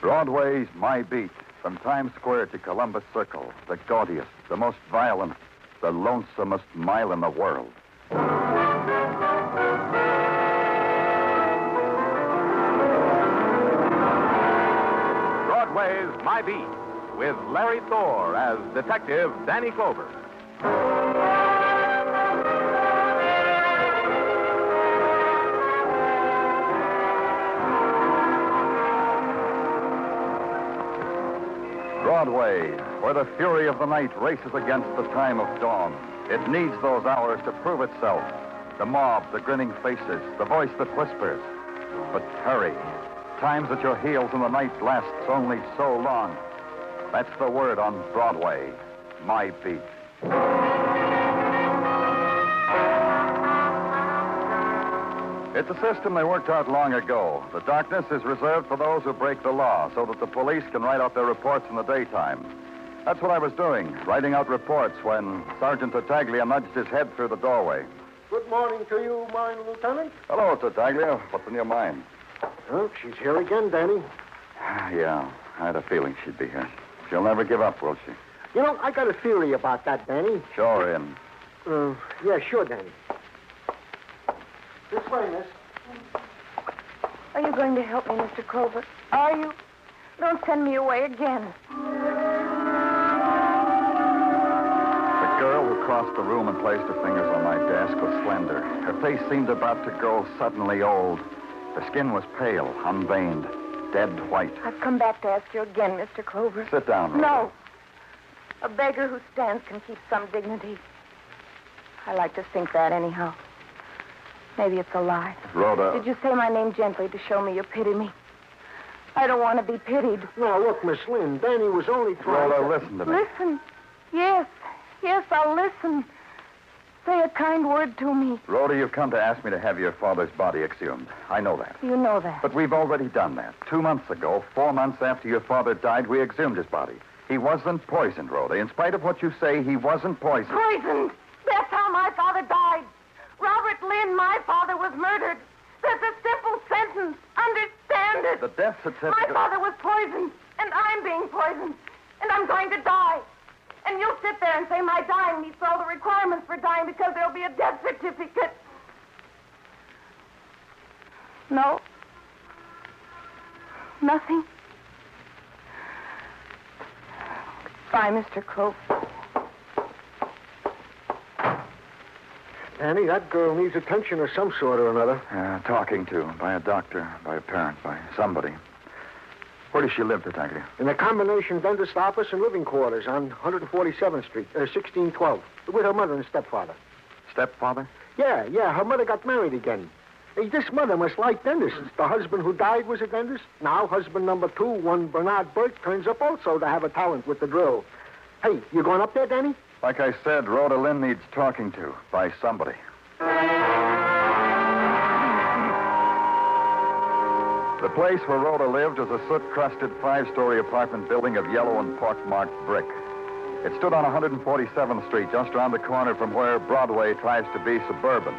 Broadway's My Beat, from Times Square to Columbus Circle, the gaudiest, the most violent, the lonesomest mile in the world. Broadway's My Beat, with Larry Thor as Detective Danny Clover. Broadway, where the fury of the night races against the time of dawn. It needs those hours to prove itself. The mob, the grinning faces, the voice that whispers. But hurry. Time's at your heels and the night lasts only so long. That's the word on Broadway. My Beat. It's a system they worked out long ago. The darkness is reserved for those who break the law so that the police can write out their reports in the daytime. That's what I was doing, writing out reports when Sergeant Tartaglia nudged his head through the doorway. Good morning to you, mine lieutenant. Hello, Tartaglia. What's in your mind? Oh, she's here again, Danny. Yeah, I had a feeling she'd be here. She'll never give up, will she? You know, I got a theory about that, Danny. Sure, in. Yeah, sure, Danny. This way, miss. Are you going to help me, Mr. Clover? Are you? Don't send me away again. The girl who crossed the room and placed her fingers on my desk was slender. Her face seemed about to grow suddenly old. Her skin was pale, unveined, dead white. I've come back to ask you again, Mr. Clover. Sit down, Rhoda. No. A beggar who stands can keep some dignity. I like to think that anyhow. Maybe it's a lie. Rhoda. Did you say my name gently to show me you pity me? I don't want to be pitied. No, look, Miss Lynn, Danny was only trying Rhoda, to... listen to me. Listen. Yes, I'll listen. Say a kind word to me. Rhoda, you've come to ask me to have your father's body exhumed. I know that. You know that. But we've already done that. 2 months ago, 4 months after your father died, we exhumed his body. He wasn't poisoned, Rhoda. In spite of what you say, he wasn't poisoned. Poisoned! That's how my father died. Robert Lynn, my father, was murdered. That's a simple sentence. Understand it. The death certificate... My father was poisoned, and I'm being poisoned, and I'm going to die. And you'll sit there and say my dying meets all the requirements for dying because there'll be a death certificate. No. Nothing. Goodbye, Mr. Clover. Danny, that girl needs attention of some sort or another. Talking to, by a doctor, by a parent, by somebody. Where does she live, Tartaglia? In a combination dentist office and living quarters on 147th Street, 1612, with her mother and stepfather. Stepfather? Yeah, her mother got married again. Hey, this mother must like dentists. The husband who died was a dentist. Now husband number 2, one Bernard Burke, turns up also to have a talent with the drill. Hey, you going up there, Danny? Like I said, Rhoda Lynn needs talking to by somebody. The place where Rhoda lived was a soot-crusted 5-story apartment building of yellow and pock-marked brick. It stood on 147th Street, just around the corner from where Broadway tries to be suburban.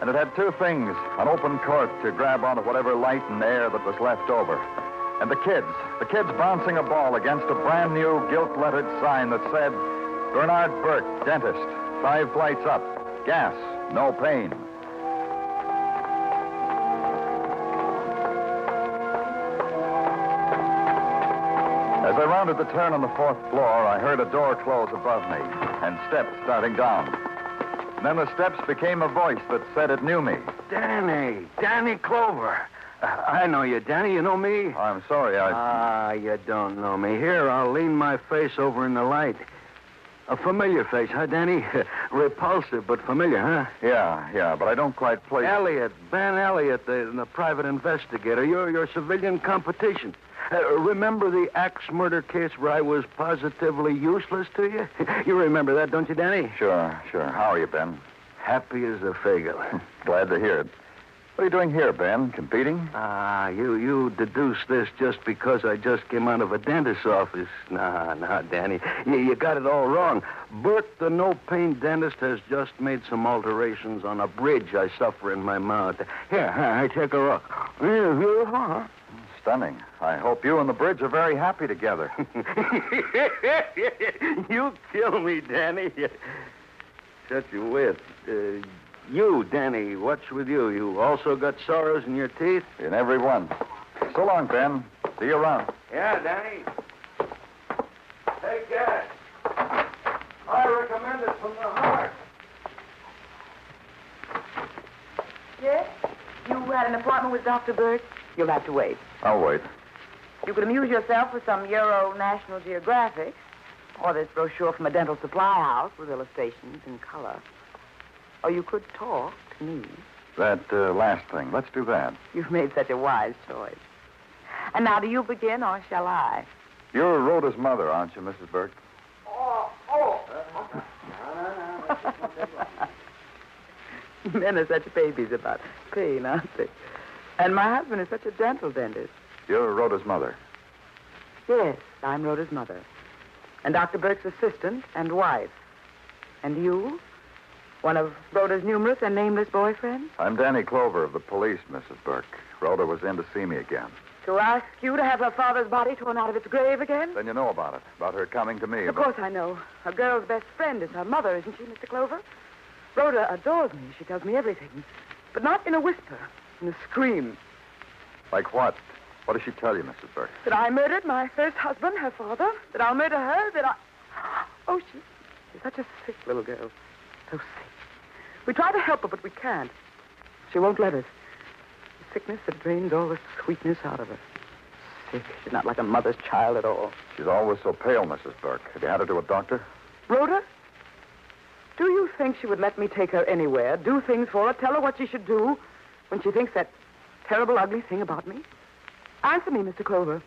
And it had 2 things, an open court to grab onto whatever light and air that was left over. And the kids bouncing a ball against a brand-new gilt-lettered sign that said, Bernard Burke, dentist, 5 flights up, gas, no pain. As I rounded the turn on the 4th floor, I heard a door close above me and steps starting down. And then the steps became a voice that said it knew me. Danny Clover. I know you, Danny. You know me? I'm sorry, you don't know me. Here, I'll lean my face over in the light. A familiar face, huh, Danny? Repulsive, but familiar, huh? Yeah, but I don't quite place... Elliot, Ben Elliot, the private investigator. Your civilian competition. Remember the axe murder case where I was positively useless to you? You remember that, don't you, Danny? Sure. How are you, Ben? Happy as a fagel. Glad to hear it. What are you doing here, Ben? Competing? You deduced this just because I just came out of a dentist's office. Nah, Danny. You got it all wrong. Burke, the no-pain dentist, has just made some alterations on a bridge I suffer in my mouth. Here, I take a look. stunning. I hope you and the bridge are very happy together. You kill me, Danny. Such a wit. You, Danny, what's with you? You also got sorrows in your teeth? In every one. So long, Ben. See you around. Yeah, Danny. Take care. I recommend it from the heart. Yes? You had an appointment with Dr. Burke? You'll have to wait. I'll wait. You could amuse yourself with some Euro National Geographic, or this brochure from a dental supply house with illustrations in color. Or you could talk to me. That last thing. Let's do that. You've made such a wise choice. And now, do you begin, or shall I? You're Rhoda's mother, aren't you, Mrs. Burke? Men are such babies about pain, aren't they? And my husband is such a dental dentist. You're Rhoda's mother. Yes, I'm Rhoda's mother. And Dr. Burke's assistant and wife. And you? One of Rhoda's numerous and nameless boyfriends? I'm Danny Clover of the police, Mrs. Burke. Rhoda was in to see me again. To ask you to have her father's body torn out of its grave again? Then you know about it, about her coming to me. Of course I know. A girl's best friend is her mother, isn't she, Mr. Clover? Rhoda adores me. She tells me everything. But not in a whisper, in a scream. Like what? What does she tell you, Mrs. Burke? That I murdered my first husband, her father. That I'll murder her. That I... Oh, she's such a sick little girl. So sick. We try to help her, but we can't. She won't let us. The sickness that drains all the sweetness out of her. Sick. She's not like a mother's child at all. She's always so pale, Mrs. Burke. Have you had her to a doctor? Rhoda? Do you think she would let me take her anywhere, do things for her, tell her what she should do when she thinks that terrible, ugly thing about me? Answer me, Mr. Clover.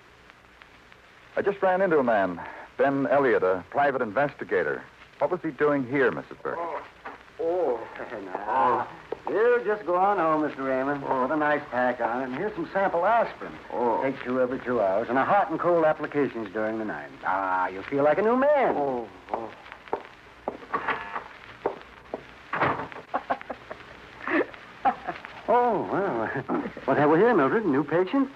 I just ran into a man, Ben Elliot, a private investigator. What was he doing here, Mrs. Burke? Now. You just go on home, Mr. Raymond. Put a nice pack on it, and here's some sample aspirin. Take 2 every 2 hours, and a hot and cold applications during the night. You feel like a new man. Well. What have we here, Mildred? A new patient?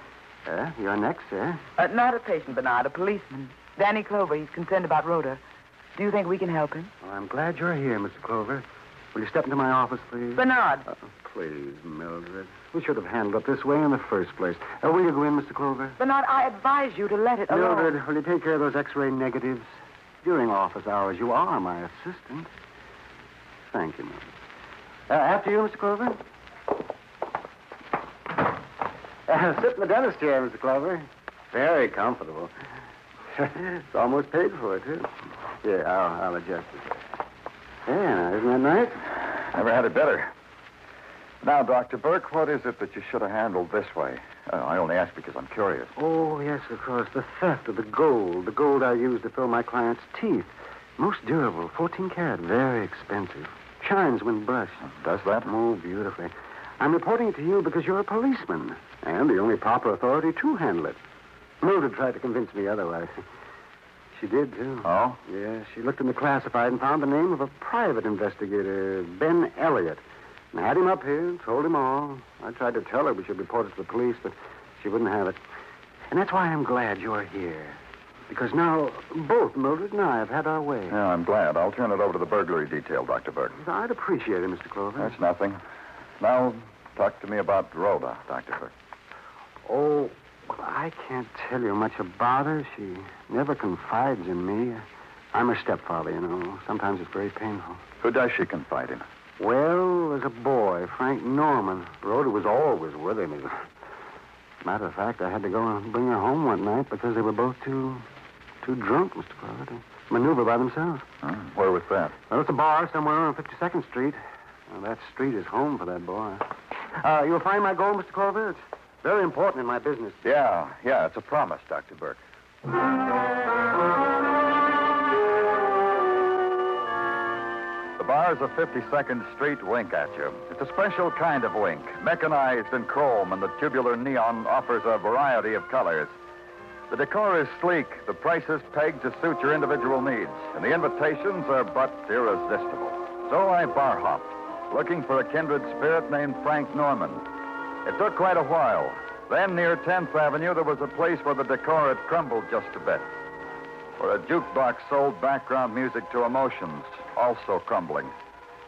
You're next, sir. Not a patient, Bernard, a policeman. Danny Clover. He's concerned about Rhoda. Do you think we can help him? Well, I'm glad you're here, Mr. Clover. Will you step into my office, please? Bernard. Please, Mildred. We should have handled it this way in the first place. Will you go in, Mr. Clover? Bernard, I advise you to let it alone. Mildred, will you take care of those X-ray negatives? During office hours, you are my assistant. Thank you, Mildred. After you, Mr. Clover. Sit in the dentist chair, Mr. Clover. Very comfortable. It's almost paid for, too. Here, I'll adjust it. Yeah, isn't that nice? Never had it better. Now, Dr. Burke, what is it that you should have handled this way? I only ask because I'm curious. Oh, yes, of course. The theft of the gold. The gold I used to fill my client's teeth. Most durable, 14 karat, very expensive. Shines when brushed. Does that? Oh, beautifully. I'm reporting it to you because you're a policeman, and the only proper authority to handle it. Mildred tried to convince me otherwise. She did, too. Oh? Yeah, she looked in the classified and found the name of a private investigator, Ben Elliot. And I had him up here and told him all. I tried to tell her we should report it to the police, but she wouldn't have it. And that's why I'm glad you're here. Because now both Mildred and I have had our way. Yeah, I'm glad. I'll turn it over to the burglary detail, Dr. Burke. I'd appreciate it, Mr. Clover. That's nothing. Now, talk to me about Rhoda, Dr. Burke. Oh, I can't tell you much about her. She never confides in me. I'm her stepfather, you know. Sometimes it's very painful. Who does she confide in? Well, there's a boy, Frank Norman. Rhoda was always with him. As a matter of fact, I had to go and bring her home one night because they were both too drunk, Mr. Clover, to maneuver by themselves. Where was that? Well, it's a bar somewhere on 52nd Street. Well, that street is home for that boy. You'll find my gold, Mr. Clover. It's very important in my business. Yeah, it's a promise, Dr. Burke. The bars of 52nd Street wink at you. It's a special kind of wink, mechanized in chrome, and the tubular neon offers a variety of colors. The decor is sleek, the prices pegged to suit your individual needs, and the invitations are but irresistible. So I bar hopped, looking for a kindred spirit named Frank Norman. It took quite a while, Then, near 10th Avenue, there was a place where the decor had crumbled just a bit, where a jukebox sold background music to emotions, also crumbling.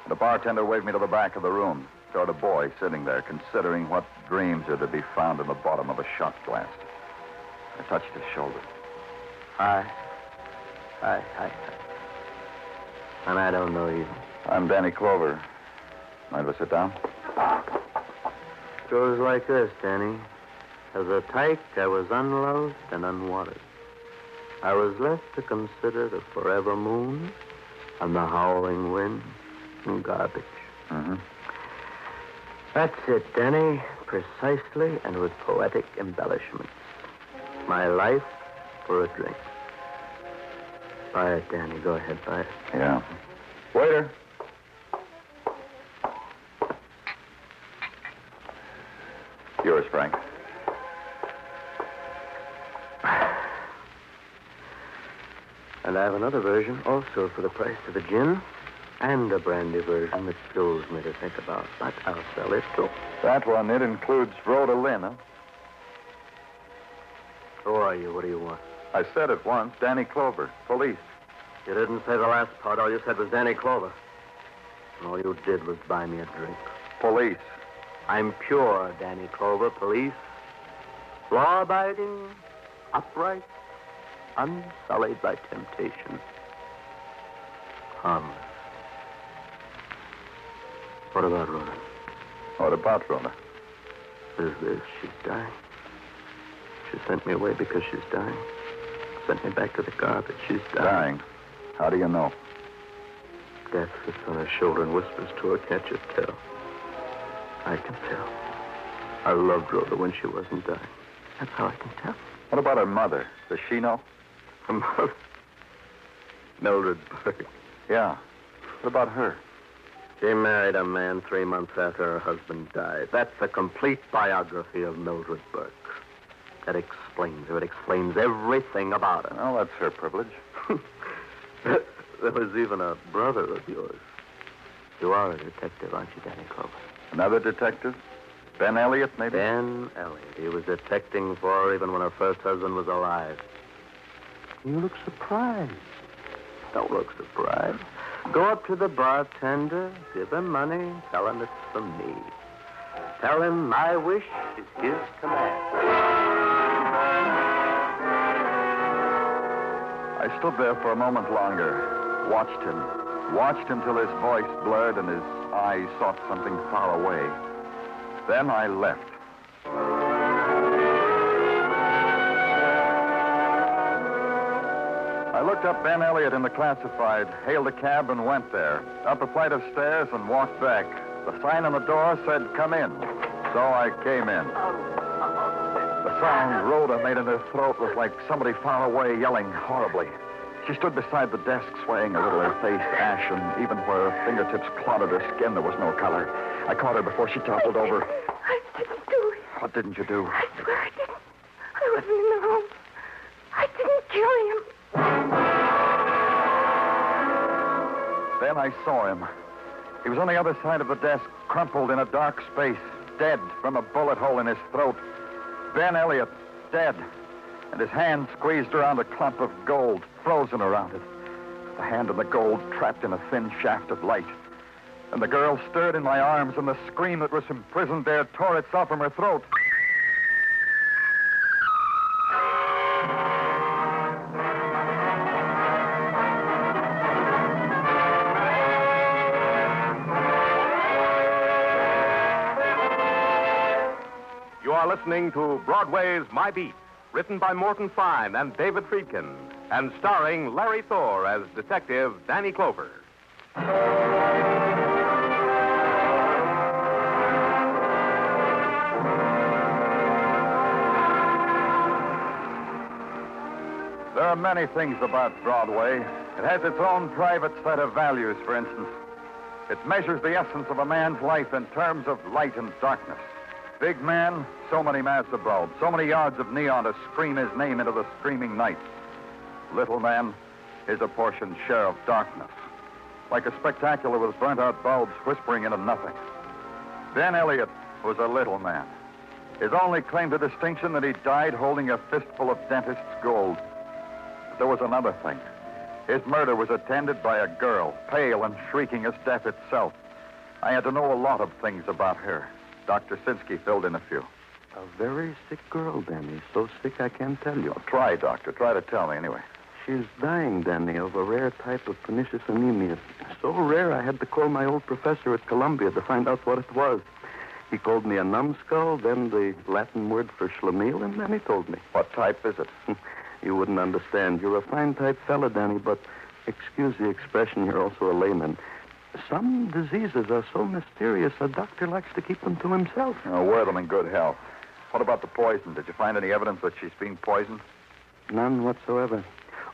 And a bartender waved me to the back of the room, toward a boy sitting there, considering what dreams are to be found in the bottom of a shot glass. I touched his shoulder. Hi. And I don't know you. I'm Danny Clover. Mind if I sit down? Goes like this, Danny. As a tyke, I was unloved and unwanted. I was left to consider the forever moon and the howling wind and garbage. Mm-hmm. That's it, Danny. Precisely and with poetic embellishments. My life for a drink. Buy it, Danny. Go ahead, buy it. Yeah. Waiter. Yours, Frank. And I have another version also for the price of a gin, and a brandy version that kills me to think about. But I'll sell it too. That one, it includes Rhoda Lynn, huh? Who are you? What do you want? I said it once, Danny Clover, police. You didn't say the last part. All you said was Danny Clover. And all you did was buy me a drink. Police. I'm pure, Danny Clover, police. Law-abiding, upright, unsullied by temptation. Harmless. What about Rhoda? What about Rhoda? Is this? She's dying. She sent me away because she's dying. Sent me back to the garbage. She's dying. Dying? How do you know? Death sits on her shoulder and whispers to her, can't you tell? I can tell. I loved Rhoda when she wasn't dying. That's how I can tell. What about her mother? Does she know? Her mother? Mildred Burke. Yeah. What about her? She married a man 3 months after her husband died. That's a complete biography of Mildred Burke. That explains her. It explains everything about her. Well, that's her privilege. There was even a brother of yours. You are a detective, aren't you, Danny Clover? Another detective? Ben Elliot, maybe? Ben Elliot. He was detecting for her even when her first husband was alive. You look surprised. Don't look surprised. Go up to the bartender, give him money, tell him it's from me. Tell him my wish is his command. I stood there for a moment longer, watched him till his voice blurred and his eyes sought something far away. Then I left. I looked up Ben Elliot in the classified, hailed a cab and went there. Up a flight of stairs and walked back. The sign on the door said, "Come in." So I came in. The sound Rhoda made in her throat was like somebody far away yelling horribly. She stood beside the desk, swaying a little, her face ashen. Even where her fingertips clotted her skin, there was no color. I caught her before she toppled over. I didn't do it. What didn't you do? I swear I didn't. I wasn't in the room. I didn't kill him. Then I saw him. He was on the other side of the desk, crumpled in a dark space, dead from a bullet hole in his throat. Ben Elliot, dead. And his hand squeezed around a clump of gold, frozen around it. The hand and the gold trapped in a thin shaft of light. And the girl stirred in my arms, and the scream that was imprisoned there tore itself from her throat. You are listening to Broadway's My Beat, written by Morton Fine and David Friedkin, and starring Larry Thor as Detective Danny Clover. There are many things about Broadway. It has its own private set of values, for instance. It measures the essence of a man's life in terms of light and darkness. Big man, so many massive bulbs, so many yards of neon to scream his name into the screaming night. Little man, his apportioned share of darkness. Like a spectacular with burnt-out bulbs whispering into nothing. Ben Elliot was a little man. His only claim to distinction that he died holding a fistful of dentist's gold. But there was another thing. His murder was attended by a girl, pale and shrieking as death itself. I had to know a lot of things about her. Dr. Sinsky filled in a few. A very sick girl, Danny. So sick I can't tell you. Well, try, Doctor. Try to tell me anyway. She's dying, Danny, of a rare type of pernicious anemia. So rare I had to call my old professor at Columbia to find out what it was. He called me a numbskull, then the Latin word for schlemiel, and then he told me. What type is it? You wouldn't understand. You're a fine-type fella, Danny, but excuse the expression, you're also a layman. Some diseases are so mysterious, a doctor likes to keep them to himself. Wear them in good health. What about the poison? Did you find any evidence that she's being poisoned? None whatsoever.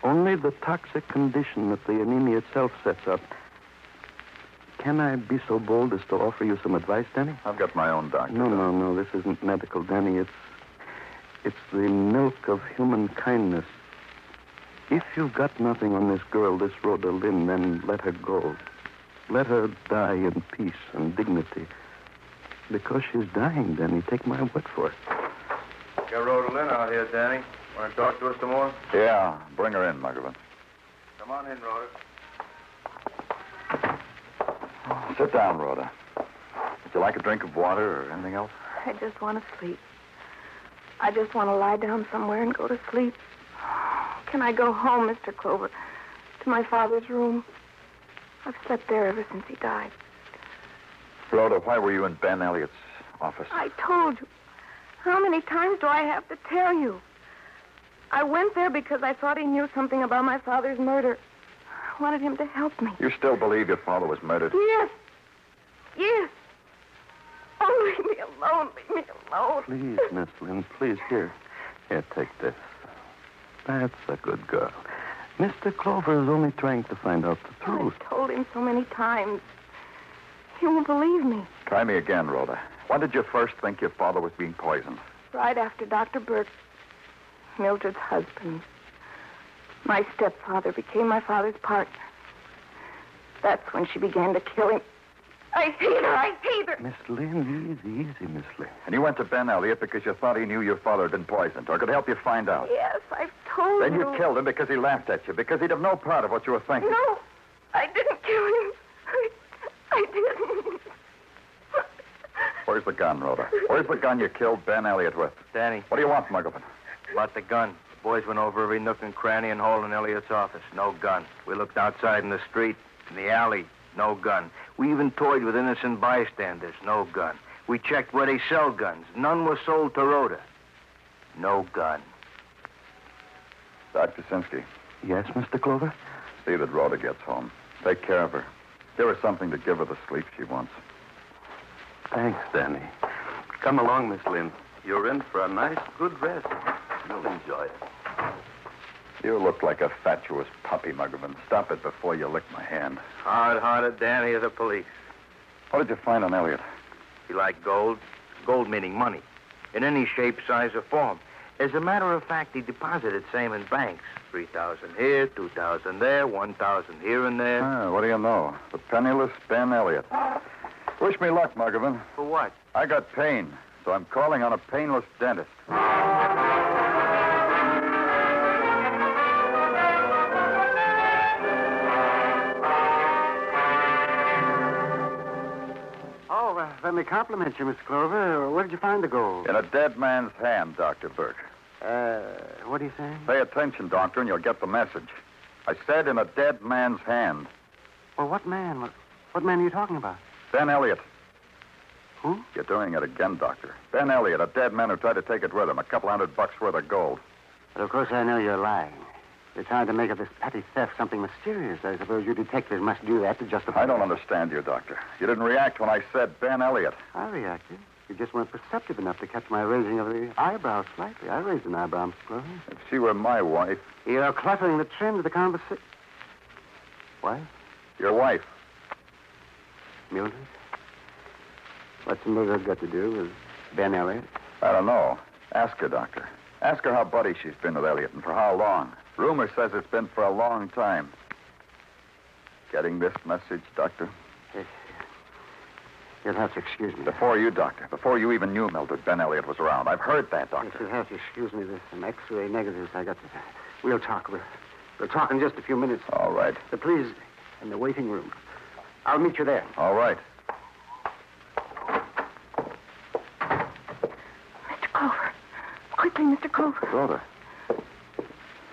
Only the toxic condition that the anemia itself sets up. Can I be so bold as to offer you some advice, Danny? I've got my own doctor. No. This isn't medical, Danny. It's the milk of human kindness. If you've got nothing on this girl, this Rhoda Lynn, then let her go. Let her die in peace and dignity. Because she's dying, Danny. Take my word for it. Got Rhoda Lynn out here, Danny. Want to talk to us some more? Yeah, bring her in, Muggavan. Come on in, Rhoda. Sit down, Rhoda. Would you like a drink of water or anything else? I just want to sleep. I just want to lie down somewhere and go to sleep. Can I go home, Mr. Clover, to my father's room? I've slept there ever since he died. Rhoda, why were you in Ben Elliott's office? I told you. How many times do I have to tell you? I went there because I thought he knew something about my father's murder. I wanted him to help me. You still believe your father was murdered? Yes. Yes. Oh, leave me alone. Leave me alone. Please, Miss Lynn, please. Here, take this. That's a good girl. Mr. Clover is only trying to find out the truth. I've told him so many times. He won't believe me. Try me again, Rhoda. When did you first think your father was being poisoned? Right after Dr. Burke, Mildred's husband. My stepfather became my father's partner. That's when she began to kill him. I hate her. I hate her. Miss Lynn, easy, Miss Lynn. And you went to Ben Elliott because you thought he knew your father had been poisoned or could help you find out. Yes, I've told Then you. you killed him because he laughed at you, because he'd have no part of what you were thinking. No, I didn't kill him. I didn't. Where's the gun, Rhoda? Where's the gun you killed Ben Elliott with? Danny, What do you want, Muggavan? about the gun. The boys went over every nook and cranny and hole in Elliot's office. No gun. We looked outside in the street, in the alley. No gun. We even toyed with innocent bystanders. No gun. We checked where they sell guns. None was sold to Rhoda. No gun. Dr. Sinsky, Yes, Mr. Clover? see that Rhoda gets home. Take care of her. Give her something to give her the sleep she wants. Thanks, Danny. Come along, Miss Lynn. You're in for a nice, good rest. You'll enjoy it. You look like a fatuous puppy, Muggavan. Stop it before you lick my hand. Hard-hearted Danny of the police. What did you find on Elliot? He liked gold. Gold meaning money. In any shape, size, or form. As a matter of fact, he deposited same in banks. 3,000 here, 2,000 there, 1,000 here and there. What do you know? The penniless Ben Elliott. Wish me luck, Muggavan. For what? I got pain, so I'm calling on a painless dentist. Let me compliment you, Miss Clover. Where did you find the gold? In a dead man's hand, Dr. Burke. What are you saying? Pay attention, Doctor, and you'll get the message. I said in a dead man's hand. Well, what man? What man are you talking about? Ben Elliott. Who? You're doing it again, Doctor. Ben Elliott, a dead man who tried to take it with him. A couple $100 worth of gold. But of course I know you're lying. You're trying to make of this petty theft something mysterious. I suppose you detectives must do that to justify... I don't understand you, Doctor. You didn't react when I said Ben Elliott. I reacted. You just weren't perceptive enough to catch my raising of the eyebrows slightly. I raised an eyebrow, Mr. Clover. If she were my wife... You're cluttering the trim to the conversation. What? Your wife. Mildred? What's Mildred got to do with Ben Elliott? I don't know. Ask her, Doctor. Ask her how buddy she's been with Elliott and for how long. Rumor says it's been for a long time. Getting this message, Doctor? Yes. You'll have to excuse me. Before you, Doctor. Before you even knew Mildred, Ben Elliot was around. I've heard that, Yes, Doctor. you'll have to excuse me. There's some X-ray negatives I got to... We'll talk. We'll talk in just a few minutes. All right. Please, in the waiting room. I'll meet you there. All right. Mr. Clover. Quickly, Mr. Clover. Rhoda.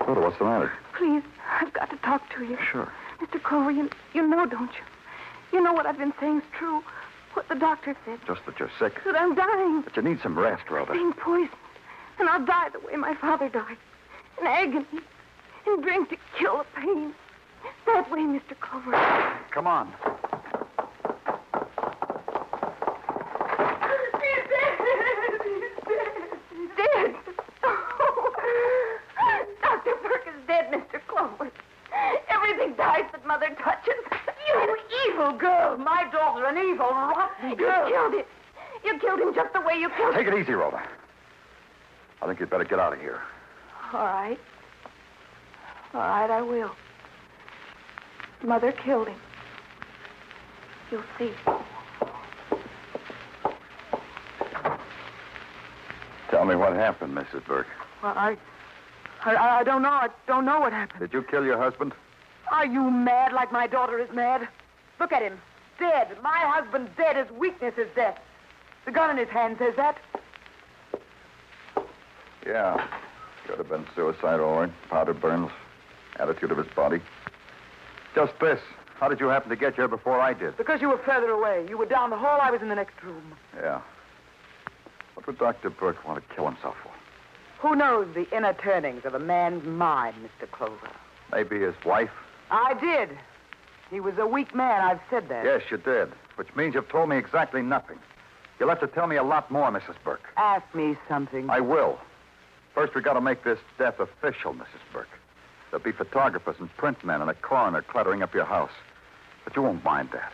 Rhoda, what's the matter? Please, I've got to talk to you. Sure. Mr. Clover, you know, don't you? You know what I've been saying is true. What the doctor said. Just that you're sick. That I'm dying. But you need some rest, Rhoda. Being poisoned. And I'll die the way my father died. In agony. In drink to kill the pain. That way, Mr. Clover. Come on. He's dead. He's dead. Oh. Dr. Burke is dead, Mr. Clover. Everything dies that Mother touches. You evil girl. My daughter, an evil, rotten girl. You killed him. You killed him just the way you killed him. Take it easy, Rhoda. I think you'd better get out of here. All right. All right, I will. Mother killed him. You'll see. Tell me what happened, Mrs. Burke. Well, I don't know. I don't know what happened. Did you kill your husband? Are you mad like my daughter is mad? Look at him. Dead. My husband dead. His weakness is death. The gun in his hand says that. Yeah. Could have been suicide, all right. Powder burns. Attitude of his body. Just this. How did you happen to get here before I did? Because you were further away. You were down the hall. I was in the next room. Yeah. What would Dr. Burke want to kill himself for? Who knows the inner turnings of a man's mind, Mr. Clover? Maybe his wife? I did. He was a weak man. I've said that. Yes, you did. Which means you've told me exactly nothing. You'll have to tell me a lot more, Mrs. Burke. Ask me something. I will. First, we got to make this death official, Mrs. Burke. There'll be photographers and print men and a coroner cluttering up your house. But you won't mind that.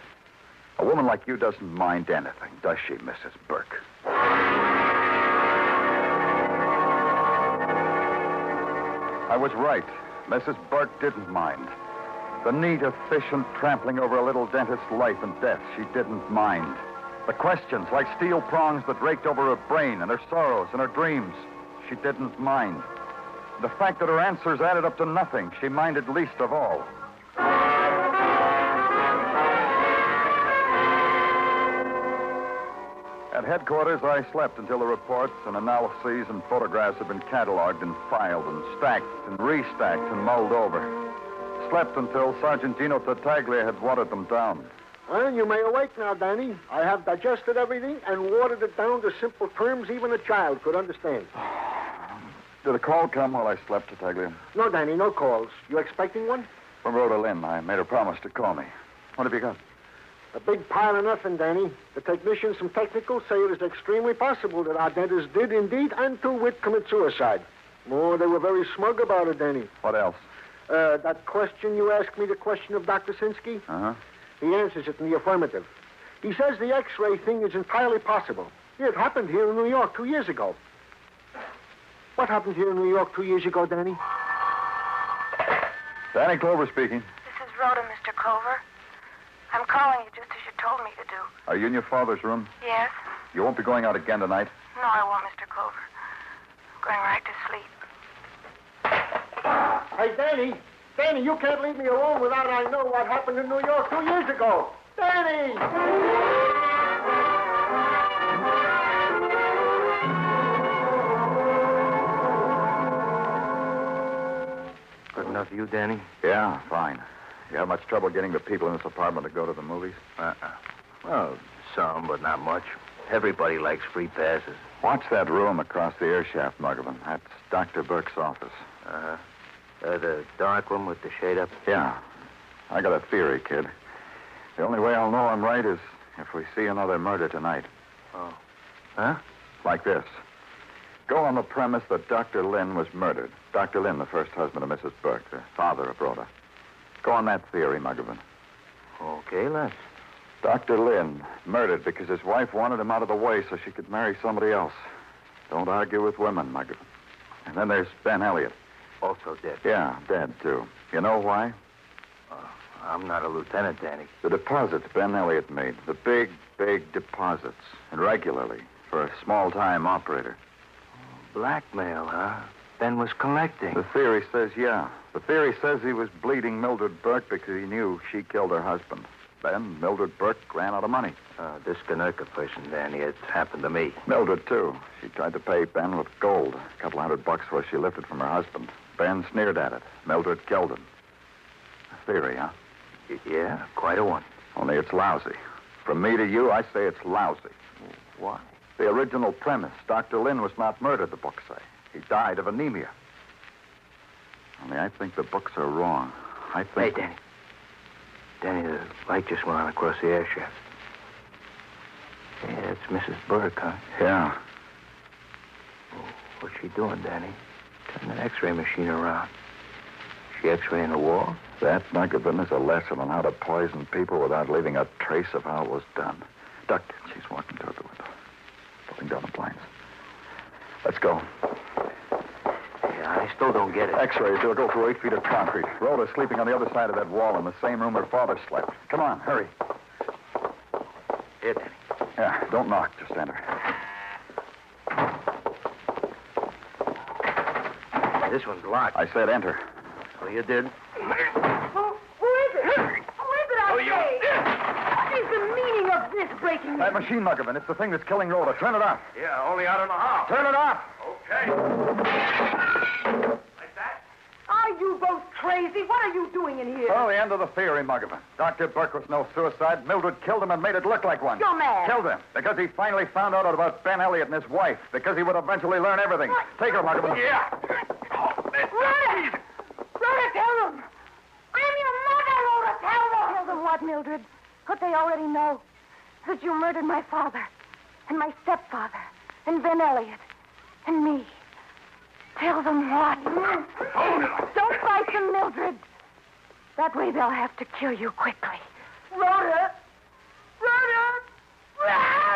A woman like you doesn't mind anything, does she, Mrs. Burke? I was right. Mrs. Burke didn't mind. The neat, efficient trampling over a little dentist's life and death, she didn't mind. The questions, like steel prongs that raked over her brain and her sorrows and her dreams, she didn't mind. The fact that her answers added up to nothing, she minded least of all. At headquarters, I slept until the reports and analyses and photographs had been cataloged and filed and stacked and restacked and mulled over. Slept until Sergeant Gino Tartaglia had watered them down. Well, you may awake now, Danny. I have digested everything and watered it down to simple terms even a child could understand. Did a call come while I slept, Tartaglia? No, Danny, no calls. You expecting one? From Rhoda Lynn. I made her promise to call me. What have you got? A big pile of nothing, Danny. The technicians from Technical say it is extremely possible that our dentist did indeed and to wit commit suicide. Oh, they were very smug about it, Danny. What else? That question you asked me, the question of Dr. Sinsky? Uh-huh. He answers it in the affirmative. He says the X-ray thing is entirely possible. It happened here in New York 2 years ago. What happened here in New York 2 years ago, Danny? Danny Clover speaking. This is Rhoda, Mr. Clover. I'm calling you just as you told me to do. Are you in your father's room? Yes? You won't be going out again tonight? No, I won't, Mr. Clover. I'm going right to sleep. Hey, Danny! Danny, you can't leave me alone without I know what happened in New York 2 years ago! Danny! Good enough for you, Danny? Yeah, fine. You have much trouble getting the people in this apartment to go to the movies? Well, some, but not much. Everybody likes free passes. Watch that room across the air shaft, Muggavan. That's Dr. Burke's office. Uh-huh. The dark room with the shade up? Yeah. I got a theory, kid. The only way I'll know I'm right is if we see another murder tonight. Oh. Huh? Like this. Go on the premise that Dr. Lynn was murdered. Dr. Lynn, the first husband of Mrs. Burke, the father of Rhoda. Go on that theory, Muggavan. Okay, let's. Dr. Lynn murdered because his wife wanted him out of the way so she could marry somebody else. Don't argue with women, Muggavan. And then there's Ben Elliot. Also dead. Yeah, dead, too. You know why? I'm not a lieutenant, Danny. The deposits Ben Elliot made. The big, big deposits, and regularly, for a small-time operator. Blackmail, huh? Ben was collecting. The theory says, yeah. The theory says he was bleeding Mildred Burke because he knew she killed her husband. Then Mildred Burke ran out of money. This Kanuka person, Danny, it's happened to me. Mildred, too. She tried to pay Ben with gold, a couple $100 for she lifted from her husband. Ben sneered at it. Mildred killed him. A theory, huh? Yeah, quite a one. Only it's lousy. From me to you, I say it's lousy. Why? The original premise, Dr. Lynn was not murdered, the books say. He died of anemia. Only I think the books are wrong. I think... Hey, Danny. Danny, the light just went on across the air shaft. Yeah, it's Mrs. Burke, huh? Yeah. Oh, what's she doing, Danny? Turn that X-ray machine around. She X-raying the wall? That, Muggerman, is a lesson on how to poison people without leaving a trace of how it was done. Duck, she's walking toward the window. Pulling down the blinds. Let's go. Yeah, I still don't get it. X-rays, they'll go through 8 feet of concrete. Rhoda's sleeping on the other side of that wall in the same room her father slept. Come on, hurry. Here, Danny. Yeah, don't knock. Just enter. Hey, this one's locked. I said enter. So you did? Who is it? Who is it, I say? What is the meaning of this breaking in? That machine, Muggerman. It's the thing that's killing Rhoda. Turn it off. Yeah, only I don't know how. Turn it off. Okay. Like that? Are you both crazy? What are you doing in here? Oh, the end of the theory, Muggerman. Dr. Burke was no suicide. Mildred killed him and made it look like one. You're mad. Killed him because he finally found out about Ben Elliot and his wife. Because he would eventually learn everything. What? Take her, Muggerman. Yeah. Rhoda! Rhoda, tell them! I'm your mother, Rhoda, tell them! Tell them what, Mildred? What they already know. That you murdered my father, and my stepfather, and Ben Elliot, and me. Tell them what? Don't fight them, Mildred. That way they'll have to kill you quickly. Rhoda! Rhoda! Rhoda!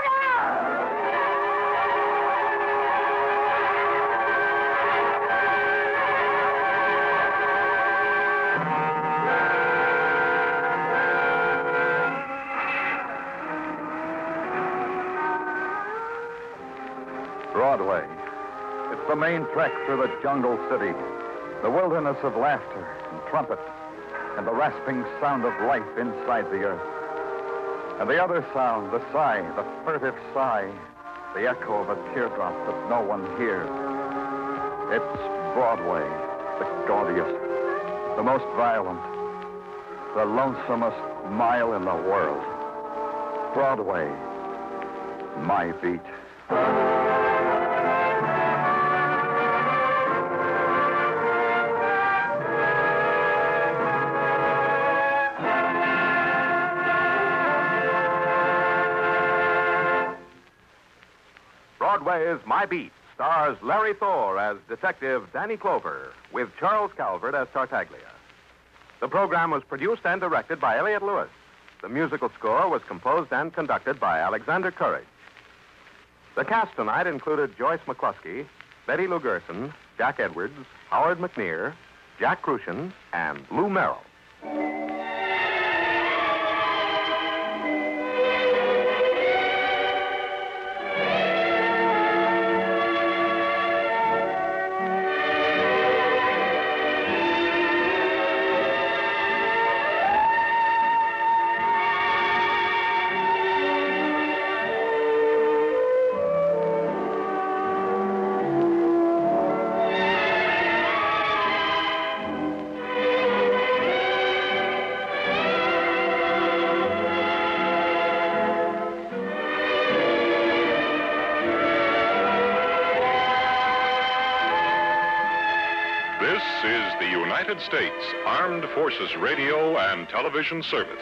Broadway. It's the main trek through the jungle city, the wilderness of laughter and trumpet, and the rasping sound of life inside the earth. And the other sound, the sigh, the furtive sigh, the echo of a teardrop that no one hears. It's Broadway, the gaudiest, the most violent, the lonesomest mile in the world. Broadway, my beat. Broadway's My Beat stars Larry Thor as Detective Danny Clover with Charles Calvert as Tartaglia. The program was produced and directed by Elliot Lewis. The musical score was composed and conducted by Alexander Courage. The cast tonight included Joyce McCluskey, Betty Lou Gerson, Jack Edwards, Howard McNear, Jack Crucian, and Lou Merrill. This is the United States Armed Forces Radio and Television Service.